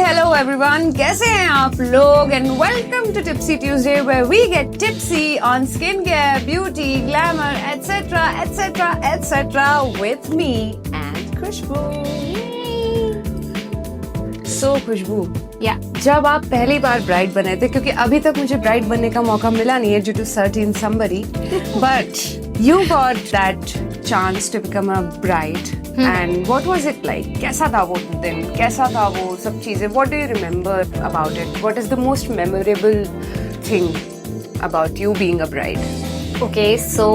hello everyone. कैसे हैं आप लोग? And welcome to Tipsy Tuesday, where we get tipsy on skincare, beauty, glamour, etc., etc., etc. with me and Khushboo. So Khushboo, जब आप पहली बार bride बने थे, क्योंकि अभी तक मुझे ब्राइड बनने का मौका मिला नहीं है due to certain somebody, but you got that chance to become a bride. And what was it like? कैसा था वो दिन? कैसा था वो सब चीजें? What do you remember about it? What is the most memorable thing about you being a bride? Okay so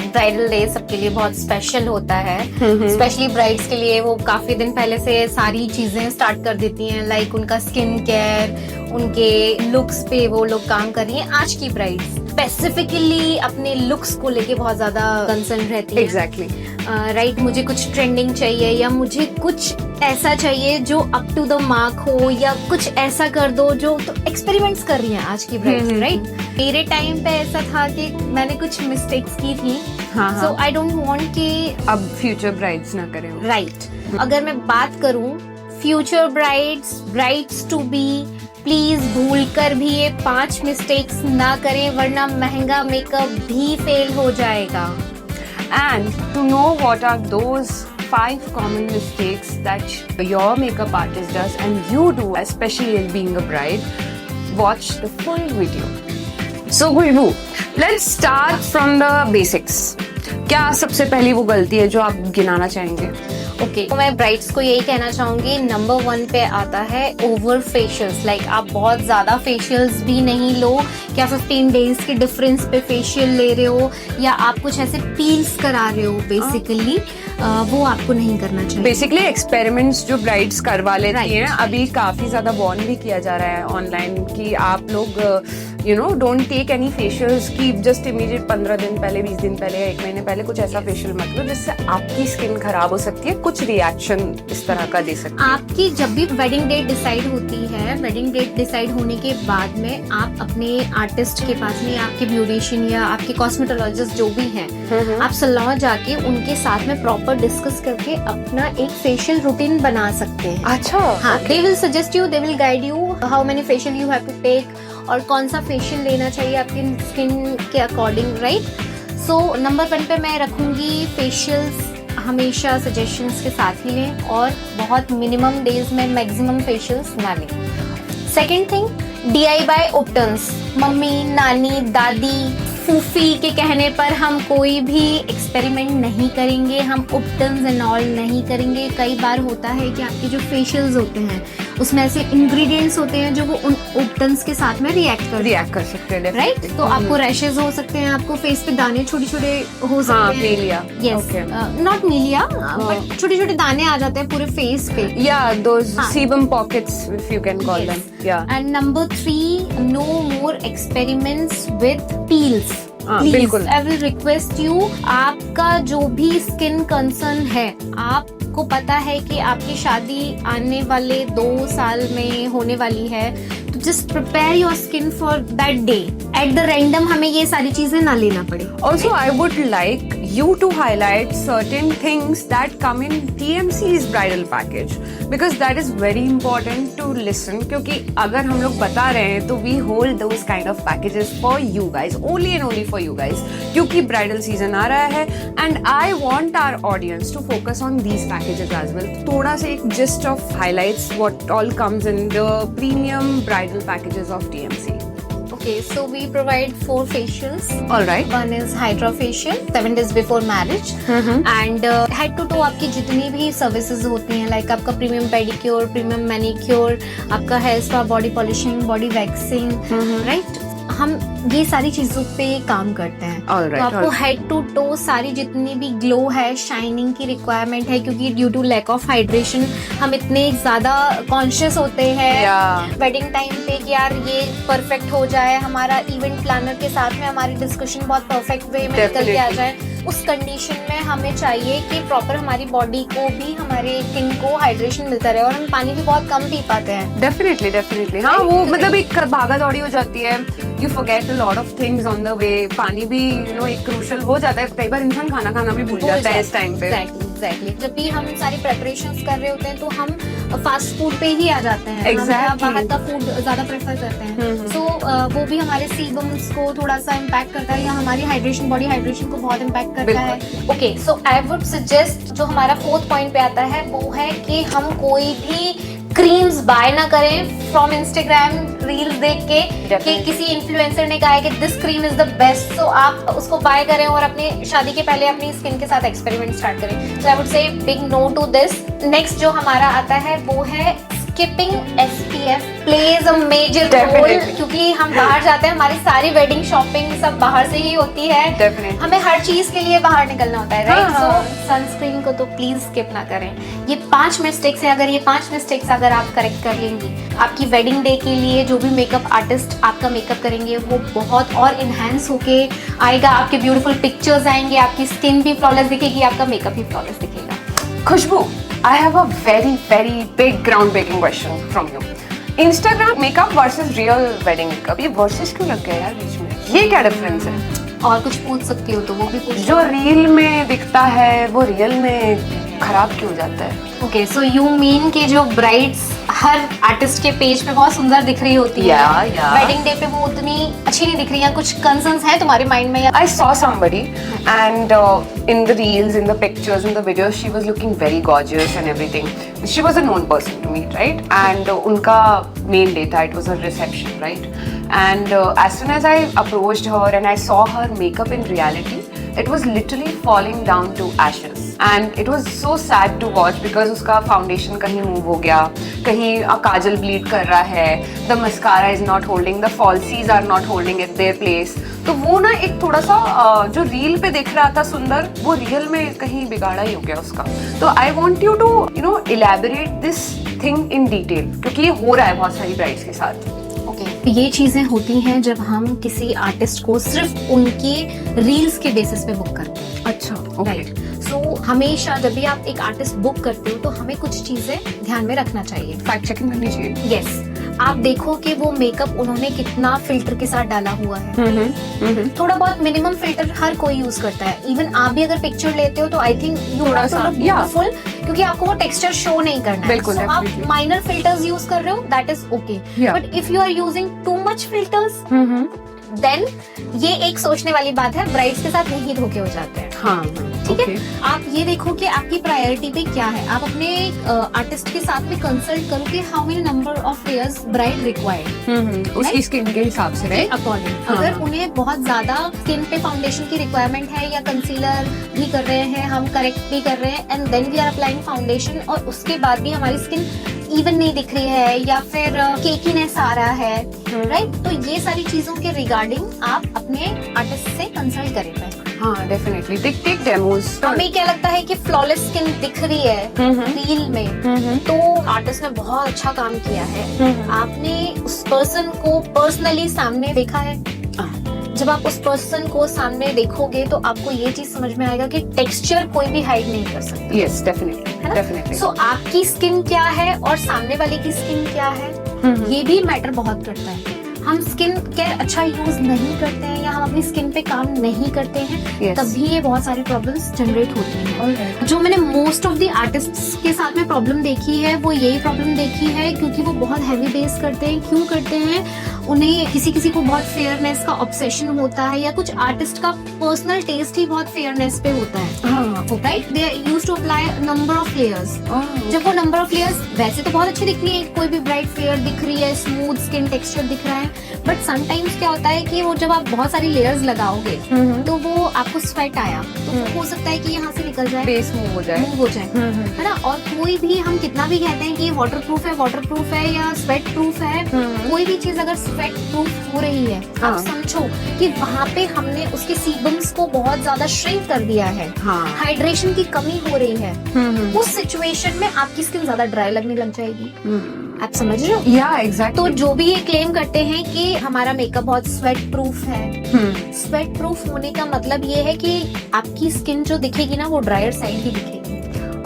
bridal day सबके लिए बहुत स्पेशल होता है, स्पेशली ब्राइड्स के लिए। वो काफी दिन पहले से सारी चीजें स्टार्ट कर देती हैं, लाइक उनका स्किन केयर, उनके लुक्स पे वो लोग काम कर रही हैं। आज की ब्राइड्स स्पेसिफिकली अपने लुक्स को लेके बहुत ज्यादा कंसर्न रहती है। एग्जैक्टली राइट, मुझे कुछ ट्रेंडिंग चाहिए या मुझे कुछ ऐसा चाहिए जो अप टू द मार्क हो, या कुछ ऐसा कर दो जो, तो एक्सपेरिमेंट्स कर रही हैं आज की ब्राइड्स। राइट, मेरे टाइम पे ऐसा था कि मैंने कुछ मिस्टेक्स की थी, सो आई डोंट वांट कि अब फ्यूचर ब्राइड्स ना करें। राइट, अगर मैं बात करूं future brides to be, please भूल कर भी ये 5 मिस्टेक्स ना करें, वरना महंगा मेकअप भी फेल हो जाएगा। And to know what are those 5 common mistakes that your makeup artist does and you do, especially in being a bride, watch the full video. So Khushboo, let's start from the basics. क्या सबसे पहली वो गलती है जो आप गिनाना चाहेंगे? Okay, तो मैं ब्राइड्स को यही कहना चाहूंगी, नंबर 1 पे आता है ओवर फेशियल्स। लाइक आप बहुत ज्यादा फेशियल्स भी नहीं लो, क्या 15 डेज के डिफरेंस पे फेशियल ले रहे हो, या आप कुछ ऐसे पील्स करा रहे हो बेसिकली, वो आपको नहीं करना चाहिए। बेसिकली एक्सपेरिमेंट्स जो ब्राइड्स करवा लेती हैं, अभी काफी ज्यादा वॉर्न भी किया जा रहा है ऑनलाइन कि आप लोग डोंट टेक एनी फेशियल्स की जस्ट इमीडिएट 15 दिन पहले, 20 दिन पहले, 1 महीने पहले कुछ ऐसा फेशियल मत लो जिससे आपकी स्किन खराब हो सकती है, कुछ रिएक्शन इस तरह का दे सकती है। आपकी जब भी वेडिंग डेट डिसाइड होती है, वेडिंग डेट डिसाइड होने के बाद में आप अपने आर्टिस्ट के पास में, आपके ब्यूटिशियन या आपके कॉस्मेटोलॉजिस्ट जो भी हैं, आप सैलून जाके उनके साथ में प्रॉपर डिस्कस करके अपना एक फेशियल रूटीन बना सकते हैं। अच्छा, हाँ, they will suggest you, they will guide you how many facial you have to take, और कौन सा फेशियल लेना चाहिए आपकी स्किन के अकॉर्डिंग। राइट, सो नंबर 1 पे मैं रखूंगी फेशियल्स हमेशा सजेशंस के साथ ही लें, और बहुत मिनिमम डेज में मैक्सिमम फेशियल्स ना लें। Second thing, DIY ऑप्टन्स। मम्मी, नानी, दादी, फूफी के कहने पर हम कोई भी एक्सपेरिमेंट नहीं करेंगे, हम ऑप्टन्स एंड ऑल नहीं करेंगे। कई बार होता है कि आपके जो फेशियल्स होते हैं उसमें ऐसे इंग्रेडिएंट्स होते हैं जो वो उन ऑप्टन्स के साथ में रिएक्ट कर सकते हैं। राइट, तो आपको रैशेस हो सकते हैं, आपको फेस पे दाने छोटे छोटे हो सकते हैं। मीलिया, यस, नॉट मीलिया, बट छोटे छोटे दाने आ जाते हैं पूरे फेस पे। या दोस sebum pockets if you can call them. Yeah. And number 3, no more experiments with peels. बिल्कुल। I will request you, आपका जो भी स्किन कंसर्न है, आपको पता है कि आपकी शादी आने वाले 2 साल में होने वाली है, तो just prepare your skin for that day. At the random हमें ये सारी चीजें ना लेना पड़े। Also, I would like you to highlight certain things that come in TMC's bridal package, because that is very important to listen. क्योंकि अगर हम लोग बता रहे हैं तो we hold those kind of packages for you guys, only and only for you guys, क्योंकि bridal season आ रहा है and I want our audience to focus on these packages as well. थोड़ा सा एक gist of highlights what all comes in the premium bridal packages of TMC. Okay, so we provide 4 facials. All right. One is hydra facial, 7 days before marriage. And head to toe आपकी जितनी भी services होती हैं, like आपका premium pedicure, premium manicure, आपका hair spa, body polishing, body waxing, right, हम ये सारी चीजों पे काम करते हैं। Alright, तो आपको हेड टू टो सारी जितनी भी ग्लो है, शाइनिंग की रिक्वायरमेंट है, क्योंकि due to lack of hydration हम इतने ज्यादा कॉन्शियस होते हैं वेडिंग टाइम पे कि यार ये परफेक्ट हो जाए, हमारा इवेंट प्लानर के साथ में हमारी डिस्कशन बहुत परफेक्ट वे में निकल के आ जाए। उस कंडीशन में हमें चाहिए कि प्रॉपर हमारी बॉडी को भी, हमारे स्किन को हाइड्रेशन मिलता रहे, और हम पानी भी बहुत कम पी पाते हैं। डेफिनेटली हाँ, वो मतलब एक भागा दौड़ी हो जाती है, you forget a lot of things on the way. पानी भी एक क्रूशियल हो जाता है, कई बार इंसान खाना भी भूल जाता है इस टाइम पे। एग्जैक्टली जब भी हम सारी प्रेपरेशंस कर रहे होते हैं तो हम फास्ट फूड पे ही आ जाते हैं। Exactly. हम बाहर का फूड ज्यादा प्रेफर करते हैं। सो वो भी हमारे सीबम्स को थोड़ा सा इम्पैक्ट करता है या हमारी हाइड्रेशन, बॉडी हाइड्रेशन को बहुत इम्पैक्ट करता है। Okay, so I would suggest जो हमारा 4th पॉइंट पे आता है वो है कि हम कोई भी क्रीम्स बाय ना करें फ्रॉम इंस्टाग्राम रील्स देख के कि किसी इन्फ्लुएंसर ने कहा है कि this cream is the best, so आप उसको बाय करें और अपनी शादी के पहले अपनी स्किन के साथ एक्सपेरिमेंट स्टार्ट करें। So I would say big no to this. Next जो हमारा आता है वो है skipping SPF plays a major role, क्योंकि हम बाहर जाते हैं, हमारी सारी वेडिंग शॉपिंग सब बाहर से ही होती है। Definitely. हमें हर चीज के लिए बाहर निकलना होता है, राइट? सो सनस्क्रीन को तो प्लीज स्किप ना करें। ये 5 मिस्टेक्स है, अगर ये 5 मिस्टेक्स अगर आप करेक्ट कर लेंगी, आपकी वेडिंग डे के लिए जो भी मेकअप आर्टिस्ट आपका मेकअप करेंगे वो बहुत और इनहेंस होके आएगा। आपके ब्यूटीफुल पिक्चर्स आएंगे, आपकी स्किन भी फ्लॉलेस दिखेगी, आपका मेकअप भी फ्लॉलेस दिखेगा। खुशबू, I have a very big groundbreaking question from you. Instagram makeup versus real wedding makeup, ये versus क्यों लग गया यार बीच में? ये क्या डिफरेंस है? और कुछ पूछ सकती हो तो वो भी पूछ। जो रील में दिखता है वो रियल में खराब क्यों हो जाता है? ओके, सो यू मीन कि जो ब्राइड्स हर आर्टिस्ट के पेज पे बहुत सुंदर दिख रही होती है, वेडिंग डे पे वो उतनी अच्छी नहीं दिख रही है। कुछ कंसर्न्स है तुम्हारे माइंड में? I saw somebody and in the reels, in the pictures, in the videos, she was looking very gorgeous and everything. She was a known person to meet, right? And उनका main day था, it was a reception, right? And as soon as I approached her and I saw her makeup in reality, it was literally falling down to ashes. And it was so sad to watch because उसका foundation कहीं move हो गया, कहीं काजल bleed कर रहा है, the mascara is not holding, the falsies are not holding at their place. तो वो ना एक थोड़ा सा जो रील पे दिख रहा था सुंदर, वो रियल में कहीं बिगाड़ा ही हो गया उसका। तो I want you to elaborate this thing in detail, क्योंकि ये हो रहा है बहुत सारी ब्राइड्स के साथ। ये चीजें होती हैं जब हम किसी आर्टिस्ट को सिर्फ उनके रील्स के बेसिस पे बुक करते हैं। अच्छा, राइट। सो हमेशा जब भी आप एक आर्टिस्ट बुक करते हो तो हमें कुछ चीजें ध्यान में रखना चाहिए, फैक्ट चेकिंग करनी चाहिए। यस, आप देखो कि वो मेकअप उन्होंने कितना फिल्टर के साथ डाला हुआ है। थोड़ा बहुत मिनिमम फिल्टर हर कोई यूज करता है। इवन आप भी अगर पिक्चर लेते हो तो I think you have to look beautiful, क्योंकि आपको वो टेक्सचर शो नहीं करना है। बिल्कुल, so, आप माइनर फिल्टर्स यूज कर रहे हो, that is okay, but if you are using too much filters then ये एक सोचने वाली बात है, ब्राइड्स के साथ नहीं धोखे हो जाते हैं। हाँ, ठीक है। आप ये देखो कि आपकी प्रायोरिटी पे क्या है। आप अपने आर्टिस्ट के साथ में कंसल्ट करो कि how many number of layers bride required, उसकी स्किन के हिसाब से, राइट? अकॉर्डिंग अगर उन्हें बहुत ज्यादा स्किन पे फाउंडेशन की रिक्वायरमेंट है या कंसीलर भी कर रहे हैं, हम करेक्ट भी कर रहे हैं and then we are applying foundation और उसके बाद भी हमारी स्किन इवन नहीं दिख रही है या फिर केकीनेस आ रहा है, राइट? तो ये सारी चीजों के रिगार्डिंग आप अपने आर्टिस्ट से कंसल्ट करें पहले। हाँ, डेफिनेटली टेक डेमोज। हमें क्या लगता है कि फ्लॉलेस स्किन दिख रही है रील में, तो आर्टिस्ट ने बहुत अच्छा काम किया है। आपने उस पर्सन को पर्सनली सामने देखा है? जब आप उस पर्सन को सामने देखोगे तो आपको ये चीज समझ में आएगा कि टेक्सचर कोई भी हाइड नहीं कर सकता। Yes, definitely. सो आपकी स्किन क्या है और सामने वाले की स्किन क्या है, ये भी मैटर बहुत करता है। हम स्किन केयर अच्छा यूज नहीं करते हैं या हम अपनी स्किन पे काम नहीं करते हैं, तभी ये बहुत सारी प्रॉब्लम्स जनरेट होती हैं। जो मैंने मोस्ट ऑफ द आर्टिस्ट्स के साथ में प्रॉब्लम देखी है वो यही प्रॉब्लम देखी है, क्योंकि वो बहुत हैवी बेस करते हैं। क्यों करते हैं? उन्हें किसी को बहुत फेयरनेस का ऑब्सेशन होता है या कुछ आर्टिस्ट का पर्सनल टेस्ट ही बहुत फेयरनेस पे होता है, right? They used to apply number of layers. जब वो नंबर ऑफ लेयर्स वैसे तो बहुत अच्छी दिख रही है, कोई भी ब्राइट फेयर दिख रही है, स्मूथ स्किन टेक्सचर दिख रहा है, बट समटाइम्स क्या होता है कि वो जब आप बहुत सारी लेयर्स लगाओगे तो वो आपको स्वेट आया तो हो सकता है कि यहाँ से निकल जाए, बेस मूव हो जाए, है ना? और कोई भी हम कितना भी कहते हैं कि वाटर प्रूफ है या स्वेट प्रूफ है, कोई भी चीज अगर स्वेट प्रूफ हो रही है, आप समझो कि वहाँ पे हमने उसके सीबम्स को बहुत ज्यादा श्रिंक कर दिया है, हाइड्रेशन की कमी हो रही है। उस सिचुएशन में आपकी स्किन ज्यादा ड्राई लगने लग जाएगी। आप समझ रहे हो? या एग्जैक्टली। तो जो भी ये क्लेम करते हैं कि हमारा मेकअप बहुत स्वेट प्रूफ है, स्वेट प्रूफ होने का मतलब ये है कि आपकी स्किन जो दिखेगी ना वो ड्रायर साइड ही दिखेगी।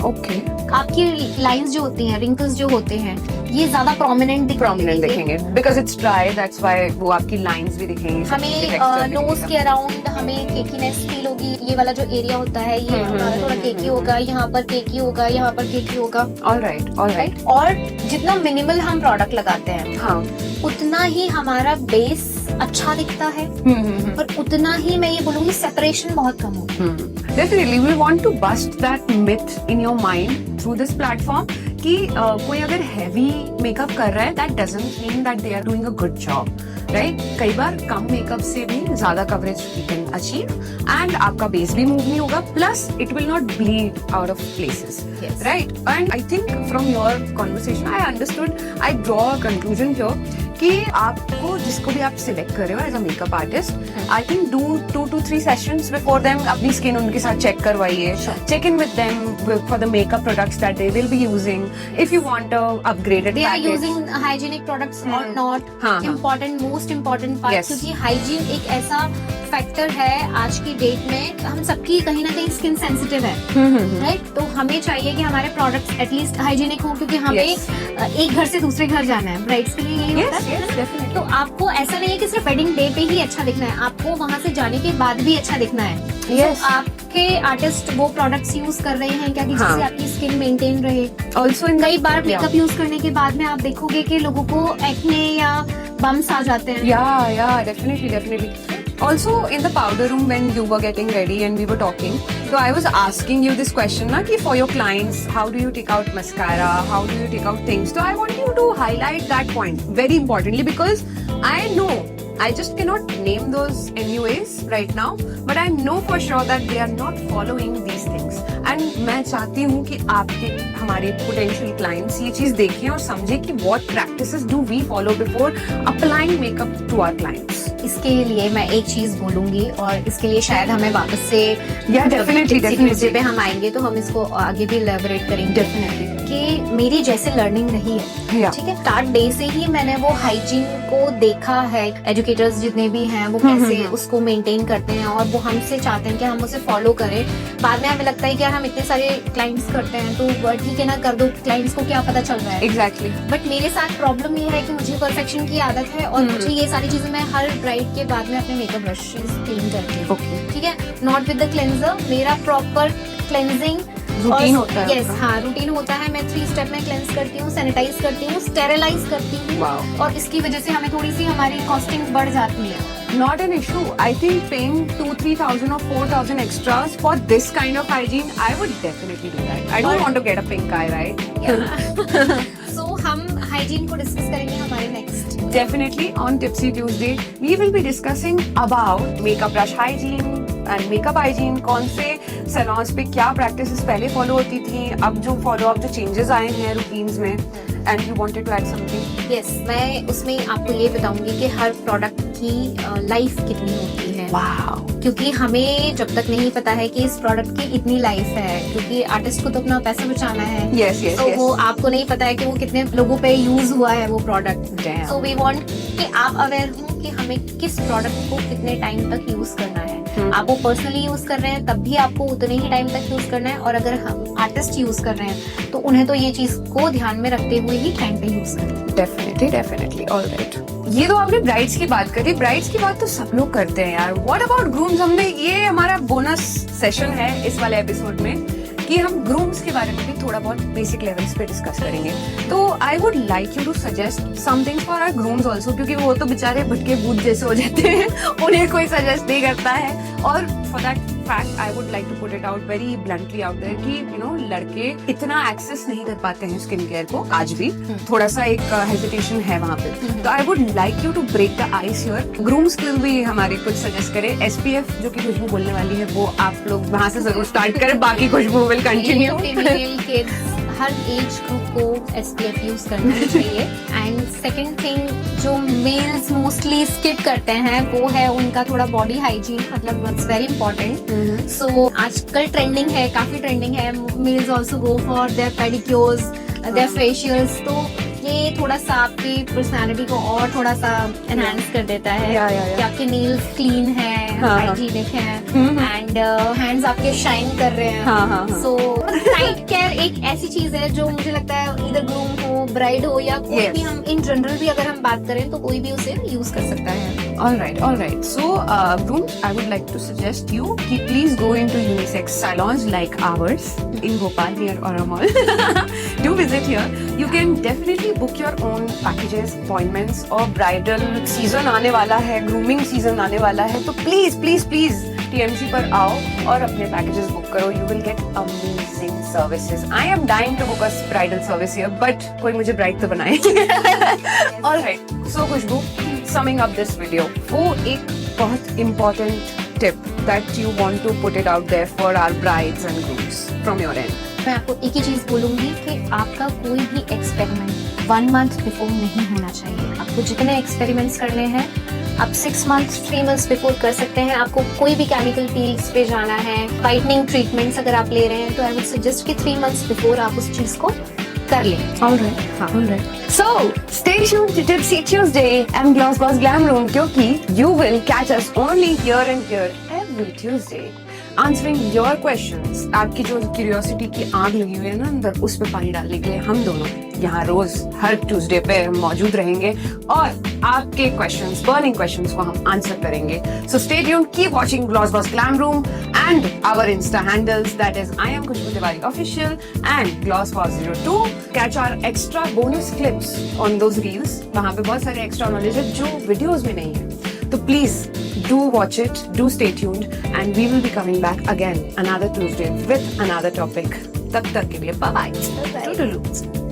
ओके, आपकी लाइंस जो होती हैं, रिंकल्स जो होते हैं, ये ज्यादा प्रोमिनेंट दिखेंगे because it's dry, that's why वो आपकी लाइंस भी दिखेंगी। हमें नोज के अराउंड हमें केकीनेस फील होगी। ये वाला जो एरिया होता है ये हमारा थोड़ा केकी होगा, यहाँ पर केकी होगा, यहाँ पर केकी होगा। ऑलराइट। और जितना मिनिमल हम प्रोडक्ट लगाते हैं, हाँ, उतना ही हमारा बेस अच्छा दिखता है और उतना ही मैं ये बोलूंगी सेपरेशन बहुत कम होगी। Definitely, we want to bust that myth in your mind through this platform कि कोई अगर heavy makeup कर रहा है, that doesn't mean that they are doing a good job, right? कई बार कम makeup से भी ज़्यादा coverage we can achieve and आपका base भी move नहीं होगा, plus it will not bleed out of places, Yes. right? And I think from your conversation, I understood, I draw a conclusion here कि आपको जिसको भी आप सिलेक्ट कर रहे हो as a makeup artist, I think do 2 to 3 sessions before them, अपनी skin उनके साथ चेक करवाइए, check in with them for the makeup products that they will be using, if you want a upgraded They are package. using hygienic products or not. हाँ, Important, most important part, Yes. क्योंकि hygiene एक ऐसा factor है आज की date में, हम सबकी कहीं ना कहीं स्किन सेंसिटिव है, राइट? तो हमें चाहिए कि हमारे प्रोडक्ट्स एटलीस्ट हाइजीनिक हो, क्योंकि हमें Yes. एक घर से दूसरे घर जाना है, ब्राइड्स के लिए यही होता है। डेफिनेटली। तो आपको ऐसा नहीं है कि सिर्फ वेडिंग डे पे ही अच्छा दिखना है, आपको वहाँ से जाने के बाद भी अच्छा दिखना है। Yes. तो आपके आर्टिस्ट वो प्रोडक्ट्स यूज कर रहे हैं क्या कि हाँ. जिससे आपकी स्किन मेंटेन रहे। ऑल्सो इन कई बार मेकअप यूज करने के बाद में आप देखोगे कि लोगों को एक्ने या बम्स आ जाते हैं। Yeah, definitely. Also, in the powder room when you were getting ready and we were talking, so I was asking you this question, na, कि for your clients, how do you take out mascara? How do you take out things? So I want you to highlight that point very importantly because I know I just cannot name those anyways right now, but I know for sure that they are not following these things. And मैं चाहती हूँ कि आपके हमारे potential clients ये चीज देखें और समझें कि what practices do we follow before applying makeup to our clients. इसके लिए मैं एक चीज बोलूंगी और इसके लिए शायद हमें वापस से definitely. पे हम आएंगे तो हम इसको आगे भी इलैबोरेट करेंगे। Definitely. कि मेरी जैसे लर्निंग रही है, Yeah. ठीक है, स्टार्ट डे से ही मैंने वो हाइजीन को देखा है। एजुकेटर्स जितने भी हैं वो कैसे उसको मेंटेन करते हैं और वो हमसे चाहते हैं कि हम उसे फॉलो करें। बाद में हमें लगता है कि यार हम इतने सारे क्लाइंट्स करते हैं तो ठीक है ना, कर दो, क्लाइंट्स को क्या पता चल रहा है। Exactly. बट मेरे साथ प्रॉब्लम ये है कि मुझे परफेक्शन की आदत है और मुझे ये सारी चीजें मैं हर ब्राइड के बाद में अपने मेकअप ब्रशेस क्लीन करती हूँ। Okay. ठीक है, नॉट विद द क्लेंजर, मेरा प्रॉपर क्लेंजिंग Routine होता है यस, आपका? हाँ, रूटीन होता है। मैं 3 स्टेप में क्लेंस करती हूँ, सैनिटाइज करती हूँ, स्टेरिलाइज करती हूँ। Wow. और इसकी वजह से हमें थोड़ी सी हमारी कॉस्टिंग बढ़ जाती है। Not an issue. I think paying 2,000-3,000 or 4,000 extras for this kind of hygiene, I would definitely do that. I don't want to get a pink eye, right? सो हम हाइजीन को डिस्कस करेंगे हमारे next. Definitely on Tipsy Tuesday, we will be discussing about makeup brush hygiene and makeup hygiene. कौन से salons पे क्या practices पहले follow होती थी, अब जो changes आए हैं routines में, and you wanted to add something? Yes, मैं उसमें आपको ये बताऊंगी कि हर प्रोडक्ट की लाइफ कितनी होती है। Wow. क्योंकि हमें जब तक नहीं पता है कि इस प्रोडक्ट की इतनी लाइफ है, क्योंकि आर्टिस्ट को तो अपना पैसा बचाना है। Yes. तो वो आपको नहीं पता है कि वो कितने लोगों पे यूज हुआ है वो product. Damn. So we want कि आप अवेयर हो कि हमें किस प्रोडक्ट को कितने टाइम तक यूज करना है। आप वो पर्सनली यूज कर रहे हैं तब भी आपको उतने ही टाइम तक यूज करना है, और अगर हम आर्टिस्ट यूज कर रहे हैं तो उन्हें तो ये चीज को ध्यान में रखते हुए ही टाइम पे यूज करना है। Definitely. All right. ये तो आपने ब्राइड्स की बात करी, ब्राइड्स की बात तो सब लोग करते हैं यार। What about grooms? हमने ये हमारा बोनस सेशन है इस वाले एपिसोड में कि हम ग्रूम्स के बारे में भी थोड़ा बहुत बेसिक लेवल्स पे डिस्कस करेंगे। तो I would like you to suggest something for our grooms also, क्योंकि वो तो बेचारे भटके भूत जैसे हो जाते हैं, उन्हें कोई सजेस्ट नहीं करता है। और for that fact I would like to put it out very bluntly out there कि यू नो लड़के इतना एक्सेस नहीं कर पाते हैं स्किन केयर को, आज भी थोड़ा सा एक हेजिटेशन है वहाँ पे। तो I would like you to break the ice here. Grooms के भी हमारे कुछ सजेस्ट करें। SPF जो कि खुशबू बोलने वाली है वो आप लोग वहाँ से जरूर स्टार्ट करें, बाकी Khushboo will continue. Female kids हर एज ग्रुप को SPF यूज करना चाहिए। एंड सेकंड थिंग जो मेल्स मोस्टली स्किप करते हैं वो है उनका थोड़ा बॉडी हाइजीन, मतलब इट्स वेरी इंपॉर्टेंट। सो आजकल ट्रेंडिंग है, काफी ट्रेंडिंग है, males also go for their pedicures, their facials. तो ये थोड़ा सा आपकी पर्सनालिटी को और थोड़ा सा एनहांस कर देता है कि आपके नेल्स क्लीन है, हाइजीनिक है एंड हैंड्स आपके शाइन कर रहे हैं। सो नाइट केयर एक ऐसी चीज है जो मुझे लगता है इधर ग्रूम हो, ब्राइड हो या कोई भी, हम इन जनरल भी अगर हम बात करें तो कोई भी उसे यूज कर सकता है। All right. So, Vroom, I would like to suggest you कि please go into unisex salons like ours in Bhopal near Aura Mall. Do visit here. You can definitely book your own packages, appointments और bridal season आने वाला है, grooming season आने वाला है, तो please TMC पर आओ और अपने packages book करो. You will get amazing services. I am dying to book a bridal service here, but कोई मुझे bride तो बनाए. All right. So Khushboo, summing up this video, वो एक बहुत important tip that you want to put it out there for our brides and grooms from your end. मैं आपको एक ही चीज बोलूंगी कि आपका कोई भी एक्सपेरिमेंट 1 मंथ बिफोर नहीं होना चाहिए। आपको जितने एक्सपेरिमेंट्स करने हैं आप 6 मंथ्स 3 मंथ्स बिफोर कर सकते हैं। आपको कोई भी केमिकल पील्स पे जाना है, वाइटनिंग ट्रीटमेंट्स अगर आप ले रहे हैं तो आई वुड सजेस्ट कि 3 मंथ्स बिफोर आप उस चीज को कर लें। All right. So, stay tuned to Tipsy Tuesday and Gloss Boss Glam Room क्योंकि you will catch us only here and here every Tuesday answering your questions. आपकी जो क्यूरियोसिटी की आग लगी हुई है ना अंदर, उस पे पानी डालने के लिए हम दोनों यहाँ रोज हर ट्यूसडे पे मौजूद रहेंगे और आपके क्वेश्चंस, बर्निंग क्वेश्चंस को हम आंसर करेंगे. So stay tuned, keep watching Gloss Boss Glam Room and our Insta handles, that is I am Khushboo Tiwari Official and Gloss Boss 02. Catch our extra bonus clips on those reels. वहाँ पे बहुत सारे extra knowledge है जो videos में नहीं है. So please do watch it, do stay tuned and we will be coming back again another Tuesday with another topic. तब तक के लिए bye bye. Bye-bye. Toodaloo.